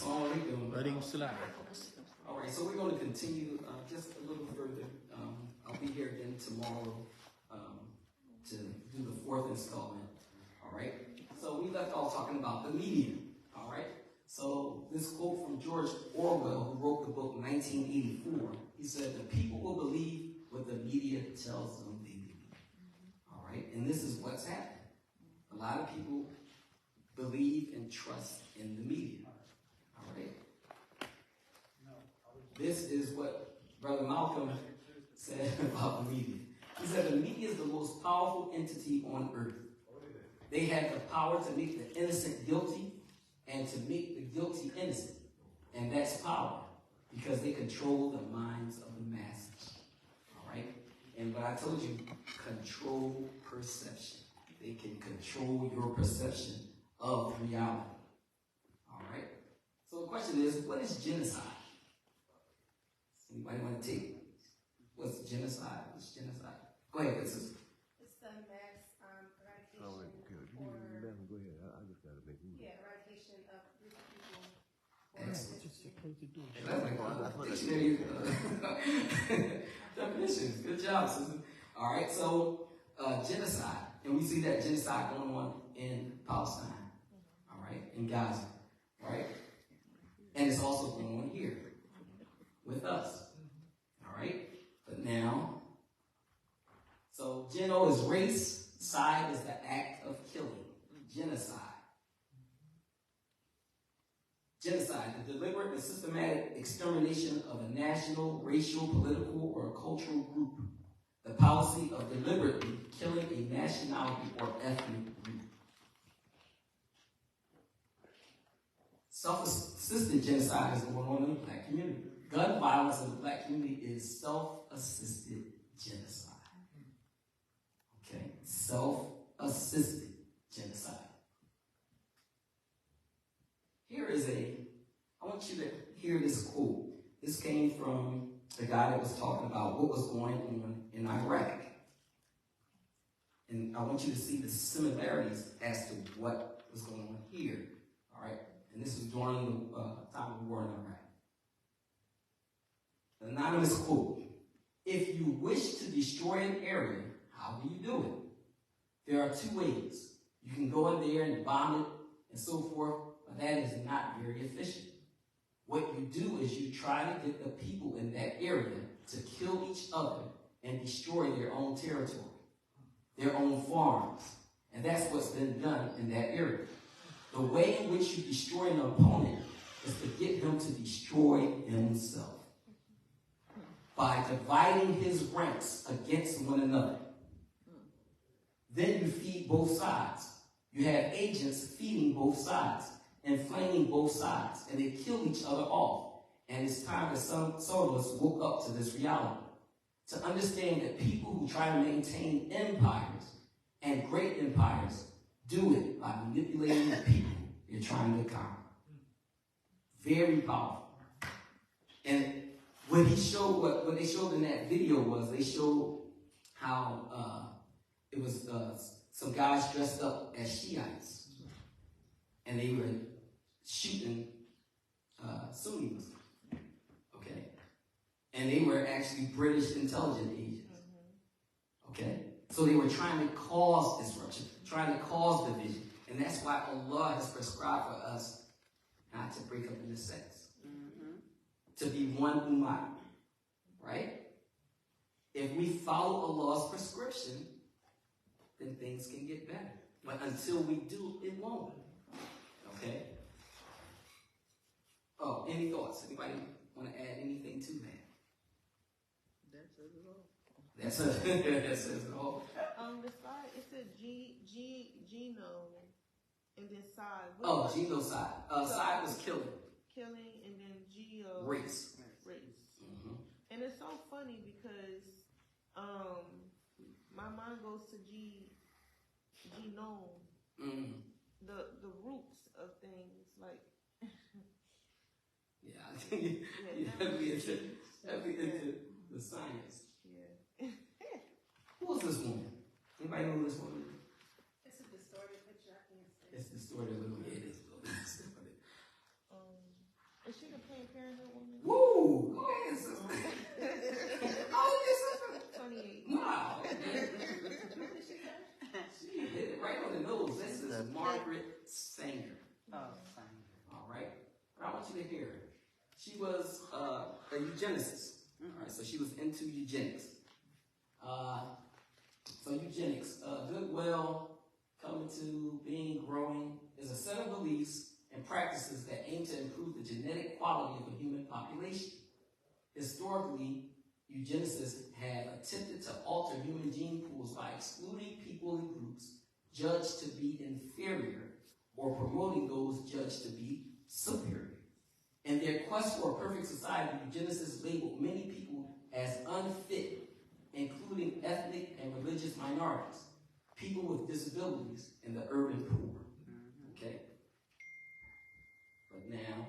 All right, so we're going to continue just a little further. I'll be here again tomorrow to do the fourth installment. All right, so we left off talking about the media. All right, so this quote from George Orwell, who wrote the book 1984, he said, "The people will believe what the media tells them they believe." All right, and this is what's happening. A lot of people believe and trust in the media. All right. This is what Brother Malcolm said about the media. He said the media is the most powerful entity on earth. They have the power to make the innocent guilty and to make the guilty innocent. And that's power because they control the minds of the masses. All right? And what I told you, control perception. They can control your perception of reality. All right? So the question is, what is genocide? Anybody want to take what's genocide? What's genocide? Go ahead, Vincent. It's the mass eradication go ahead. I just got to make it. Yeah, eradication of group of people. Excellent. That's like dictionary definitions. Good job, Susan. All right, so genocide. And we see that genocide going on in Palestine. All right, in Gaza. All right? And it's also going on here with us. All right? But now, so geno is race, side is the act of killing. Genocide. Genocide, the deliberate and systematic extermination of a national, racial, political, or cultural group. The policy of deliberately killing a nationality or ethnic group. Self-assisted genocide is going on in the black community. Gun violence in the black community is self-assisted genocide. Okay? Self-assisted genocide. I want you to hear this quote. This came from the guy that was talking about what was going on in Iraq. And I want you to see the similarities as to what was going on here. All right? And this was during the time of the war in Iraq. An anonymous quote. If you wish to destroy an area, how do you do it? There are two ways. You can go in there and bomb it and so forth, but that is not very efficient. What you do is you try to get the people in that area to kill each other and destroy their own territory, their own farms. And that's what's been done in that area. The way in which you destroy an opponent is to get him to destroy himself by dividing his ranks against one another. Then you feed both sides. You have agents feeding both sides, inflaming both sides, and they kill each other off. And it's time that some of us woke up to this reality, to understand that people who try to maintain empires and great empires do it by manipulating the people you're trying to conquer. Very powerful. And what they showed in that video was they showed how it was some guys dressed up as Shiites, and they were shooting Sunni Muslims. Okay, and they were actually British intelligence agents. Okay, so they were trying to cause disruption, trying to cause division, and that's why Allah has prescribed for us not to break up into sects, to be one ummah, right? If we follow Allah's prescription, then things can get better. But until we do, it won't. Okay? Oh, any thoughts? Anybody want to add anything to that? That says it all. That says it all. The side, it said geno, and then side. Oh, genocide. Side was killing. Killing, and then geo. Race. And it's so funny because my mind goes to genome. The roots of things, like you have to be into the science. Yeah. Who was this woman? Anybody know this woman? It's a distorted picture, I can't say. It's distorted a little. It is a little distorted. Is she the Planned Parenthood woman? Woo! Go ahead, sister. Oh, yes, sister. 28. Wow. She hit it right on the nose. This is Margaret Sanger. Oh, Sanger. All right. I want you to hear her. She was a eugenicist. All right, so she was into eugenics. So eugenics, goodwill, coming to being, growing, is a set of beliefs and practices that aim to improve the genetic quality of a human population. Historically, eugenicists have attempted to alter human gene pools by excluding people and groups judged to be inferior or promoting those judged to be superior. In their quest for a perfect society, eugenicists labeled many people as unfit, including ethnic and religious minorities, people with disabilities, and the urban poor. Okay? But now,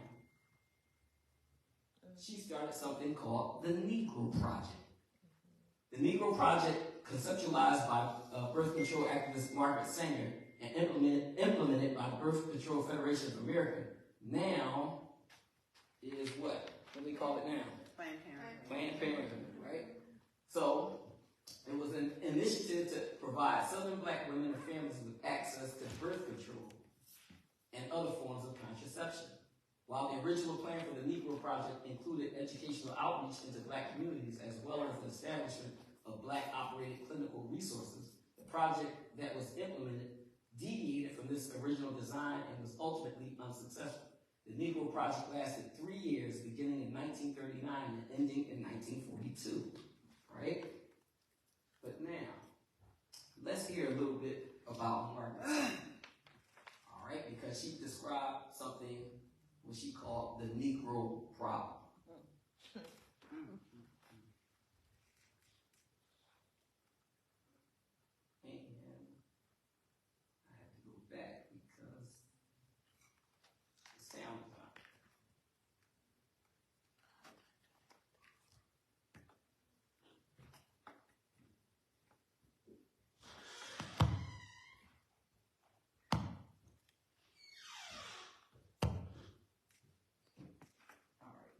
she started something called the Negro Project. The Negro Project, conceptualized by birth control activist Margaret Sanger and implemented by the Birth Control Federation of America, now is what? What do we call it now? Planned Parenthood. Planned Parenthood, right? So, it was an initiative to provide Southern black women and families with access to birth control and other forms of contraception. While the original plan for the Negro Project included educational outreach into black communities as well as the establishment of black-operated clinical resources, the project that was implemented deviated from this original design and was ultimately unsuccessful. The Negro Project lasted 3 years, beginning in 1939 and ending in 1942, right? But now, let's hear a little bit about Margaret Sanger, all right? Because she described something what she called the Negro problem. And I have to go back because the sound is not. All right.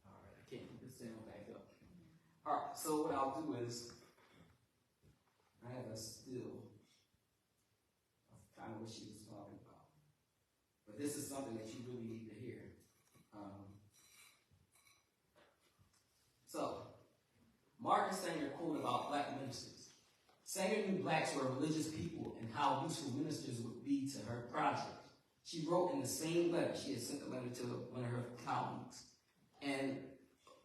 All right, I can't keep the sound back up. All right, so what I'll do is I have a still of kind of what she was talking about. But this is something that you really need to hear. So, Margaret Sanger quoted about black ministers. Sanger knew blacks were religious people and how useful ministers would be to her project. She wrote in the same letter, she had sent a letter to one of her colleagues. And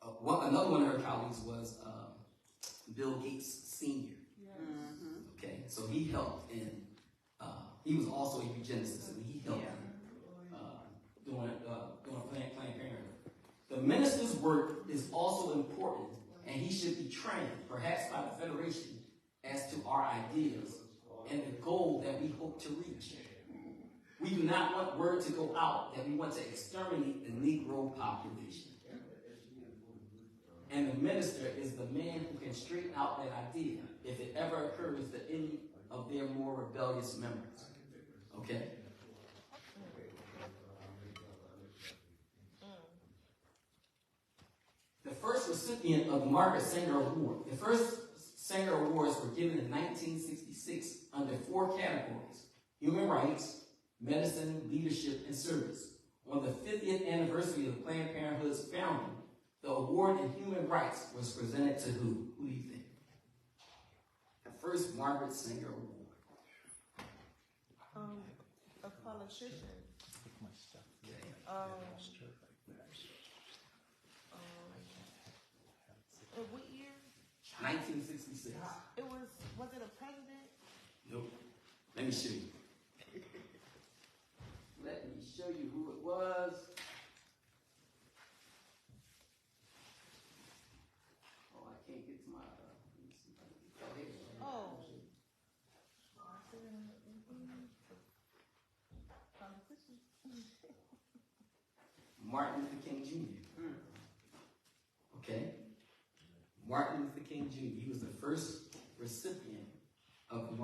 another one of her colleagues was Bill Gates Sr. Okay, so he helped in, he was also a eugenicist, and he helped in doing Planned Parenthood. The minister's work is also important, and he should be trained, perhaps by the Federation, as to our ideas and the goal that we hope to reach. We do not want word to go out that we want to exterminate the Negro population. And the minister is the man who can straighten out that idea if it ever occurs to any of their more rebellious members. Okay? The first recipient of the Margaret Sanger Award. The first Sanger Awards were given in 1966 under 4 categories: human rights, medicine, leadership, and service. On the 50th anniversary of Planned Parenthood's founding, the award in human rights was presented to who? Who do you think? The first Margaret Sanger Award. A politician. In what year? 1966. Was it a president? Nope. Let me show you. Let me show you who it was. Oh, I can't get to my, let me see if I can get, oh, here it is. Oh. Martin Luther King Jr. Okay? Martin Luther King Jr. He was the first recipient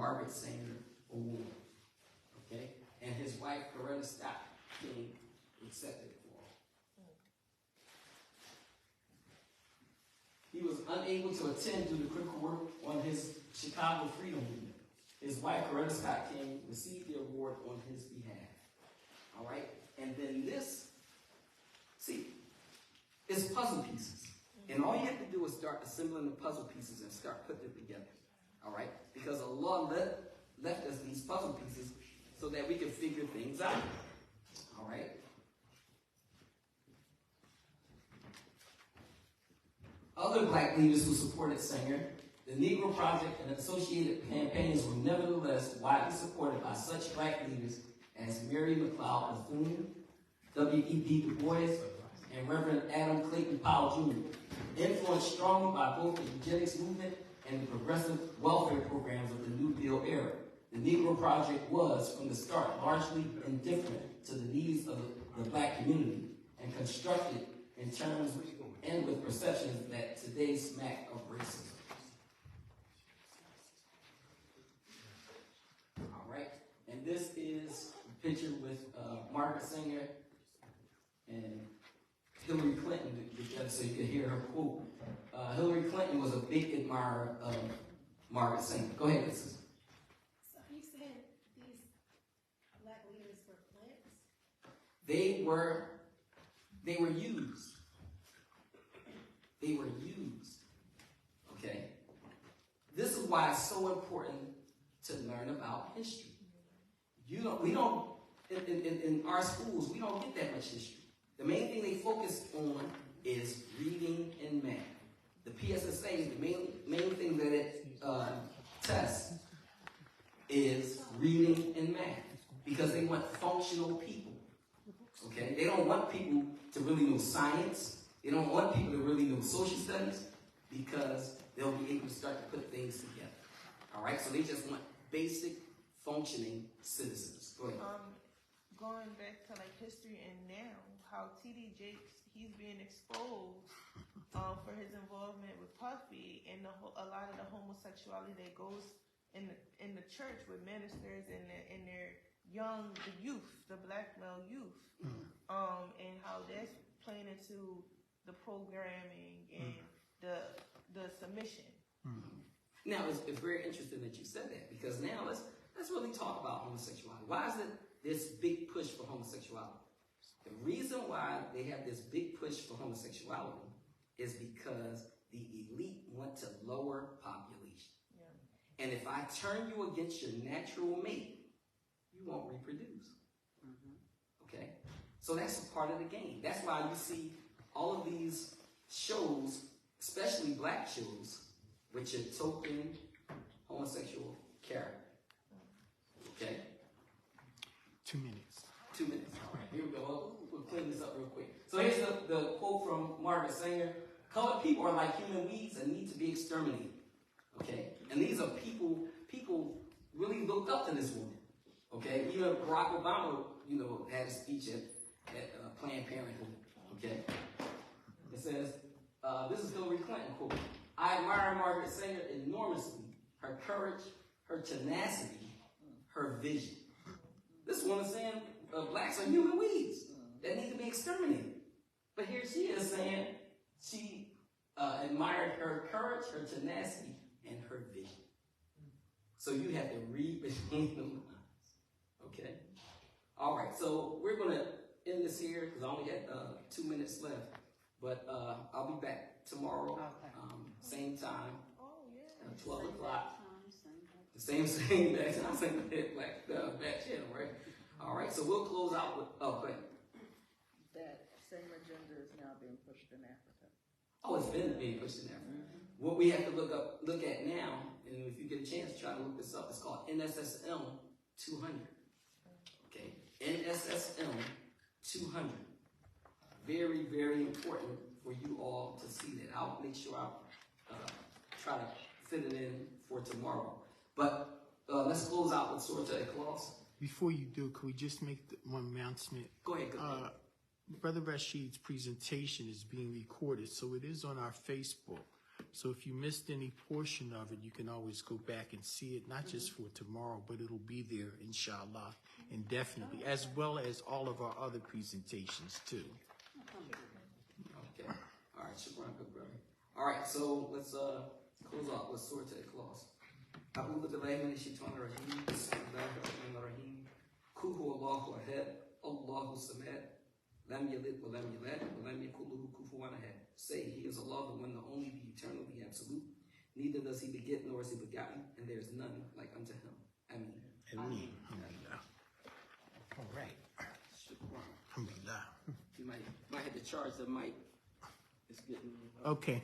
Margaret Sanger Award. Okay? And his wife, Coretta Scott King, accepted it for him. He was unable to attend due to critical work on his Chicago Freedom Movement. His wife, Coretta Scott King, received the award on his behalf. All right? And then this, see, it's puzzle pieces. And all you have to do is start assembling the puzzle pieces and start putting it together. All right? Because Allah left us these puzzle pieces so that we can figure things out. All right? Other black leaders who supported Sanger, the Negro Project and associated campaigns were nevertheless widely supported by such black leaders as Mary McLeod Bethune, W.E.B. Du Bois, and Reverend Adam Clayton Powell Jr., influenced strongly by both the eugenics movement and the progressive welfare programs of the New Deal era. The Negro Project was, from the start, largely indifferent to the needs of the black community and constructed in terms and with perceptions that today smack of racism. All right, and this is a picture with Margaret Sanger and Hillary Clinton together, so you can hear her quote. Hillary Clinton was a big admirer of Margaret Sanger. Go ahead, Mrs. So you said these black leaders were plants? They were used. They were used. Okay? This is why it's so important to learn about history. In our schools, we don't get that much history. The main thing they focus on is reading and math. The PSSA, the main thing that it tests is reading and math because they want functional people. Okay? They don't want people to really know science. They don't want people to really know social studies because they'll be able to start to put things together. All right? So they just want basic functioning citizens. Go ahead. Going back to like history and now, how T.D. Jakes, he's being exposed for his involvement with Puffy and a lot of the homosexuality that goes in the church with ministers and their the youth, the black male youth, and how that's playing into the programming and the submission. Now it's very interesting that you said that because now let's really talk about homosexuality. Why is it this big push for homosexuality? The reason why they have this big push for homosexuality is because the elite want to lower population. Yeah. And if I turn you against your natural mate, you won't reproduce. Okay? So that's a part of the game. That's why you see all of these shows, especially black shows, which are token homosexual character. Okay? 2 minutes. 2 minutes. All right, here we go. We'll clean this up real quick. So here's the quote from Margaret Sanger. Colored people are like human weeds and need to be exterminated. Okay? And these are people really looked up to this woman. Okay? Even Barack Obama, had a speech at Planned Parenthood. Okay? It says, this is Hillary Clinton quote. I admire Margaret Sanger enormously. Her courage, her tenacity, her vision. This woman saying blacks are human weeds that need to be exterminated. But here she is saying she admired her courage, her tenacity, and her vision. So you have to read between the lines. Okay? All right, so we're going to end this here because I only got 2 minutes left. But I'll be back tomorrow, same time, 12 o'clock. The same back time, same back channel, right? All right, so we'll close out with, go ahead. That same agenda is now being pushed in Africa. Oh, it's been being pushed in Africa. What we have to look at now, and if you get a chance, try to look this up. It's called NSSM 200. Okay, NSSM 200. Very, very important for you all to see that. I'll make sure I'll try to fit it in for tomorrow. But let's close out with Surah Al-Ikhlas. Before you do, could we just make one announcement? Go ahead. Brother Rashid's presentation is being recorded, so it is on our Facebook. So if you missed any portion of it, you can always go back and see it, not just for tomorrow, but it'll be there, inshallah, indefinitely, as well as all of our other presentations too. Okay. All right, Shukran, good brother. All right, so let's close off. Let's sort to the clause. أعوذ بالله من الشيطان الرجيم بسم الله الرحمن الرحيم قل هو الله أحد الله الصمد لم يلد ولم يولد ولم يكن له كفوا أحد. Say, He is Allah, the one, the only, the eternal, the absolute. Neither does He beget nor is He begotten, and there is none like unto Him. Ameen. Ameen. Alhamdulillah. All right. Shukran. Alhamdulillah. You might have to charge the mic. It's getting Okay.